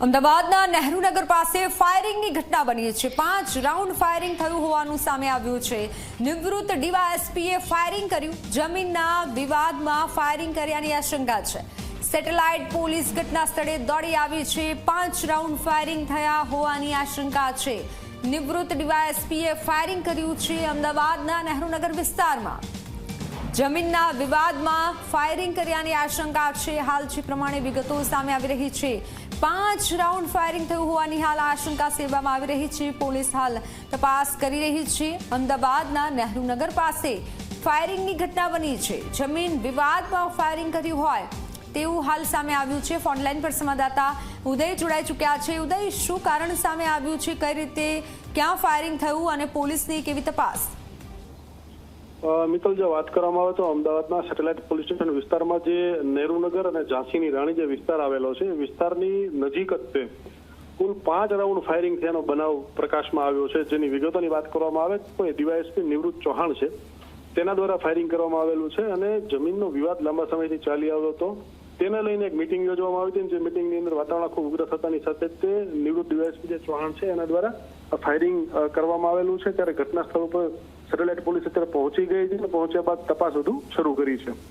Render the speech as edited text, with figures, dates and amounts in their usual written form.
અમદાવાદના નહેરુનગર પાસે ફાયરિંગની ઘટના બની છે। 5 રાઉન્ડ ફાયરિંગ થયું હોવાનું સામે આવ્યું છે। નિવૃત્ત ડીવાયએસપીએ ફાયરિંગ કર્યું। જમીનના વિવાદમાં ફાયરિંગ કર્યાની આશંકા છે। સેટેલાઇટ પોલીસ ઘટના સ્થળે દોડી આવી છે। 5 રાઉન્ડ ફાયરિંગ થયા હોવાની આશંકા છે। નિવૃત્ત ડીવાયએસપીએ ફાયરિંગ કર્યું છે। અમદાવાદના નહેરુનગર વિસ્તારમાં જમીનના વિવાદમાં ફાયરિંગ કર્યાની આશંકા છે। હાલ જે પ્રમાણે વિગતો સામે આવી રહી છે, 5 રાઉન્ડ ફાયરિંગ થયું હોવાની હાલ આશંકા સેવવામાં આવી રહી છે। પોલીસ હાલ તપાસ કરી રહી છે। અમદાવાદના નહેરુનગર પાસે ફાયરિંગની ઘટના બની છે। જમીન વિવાદમાં ફાયરિંગ કર્યું હોય તેવું હાલ સામે આવ્યું છે। ફોનલાઈન પર સંવાદદાતા ઉદય જોડાઈ ચૂક્યા છે। ઉદય, શું કારણ સામે આવ્યું છે, કઈ રીતે, ક્યાં ફાયરિંગ થયું અને પોલીસની કેવી તપાસ? મિત્તલ, જો વાત કરવામાં આવે તો અમદાવાદના સેટેલાઇટ પોલીસ સ્ટેશન વિસ્તારમાં જે નહેરુનગર અને ઝાંસીની રાણી જે વિસ્તાર આવેલો છે, વિસ્તારની નજીક જ તે કુલ 5 રાઉન્ડ ફાયરિંગ થયાનો બનાવ પ્રકાશમાં આવ્યો છે। જેની વિગતોની વાત કરવામાં આવે તો ડીવાયએસપી નિવૃત્ત ચૌહાણ છે, તેના દ્વારા ફાયરિંગ કરવામાં આવેલું છે અને જમીનનો વિવાદ લાંબા સમયથી ચાલી આવ્યો હતો। તેને લઈને એક મિટિંગ યોજવામાં આવી હતી, જે મિટિંગની અંદર વાતાવરણ ખૂબ ઉગ્ર થતાની સાથે તે નિવૃત્ત ડીવાયએસપી જે ચૌહાણ છે એના દ્વારા ફાયરિંગ કરવામાં આવેલું છે। ત્યારે ઘટના સ્થળ ઉપર સેટેલાઇટ પોલીસ અત્યારે પહોંચી ગઈ છે અને પહોંચ્યા બાદ તપાસ વધુ શરૂ કરી છે।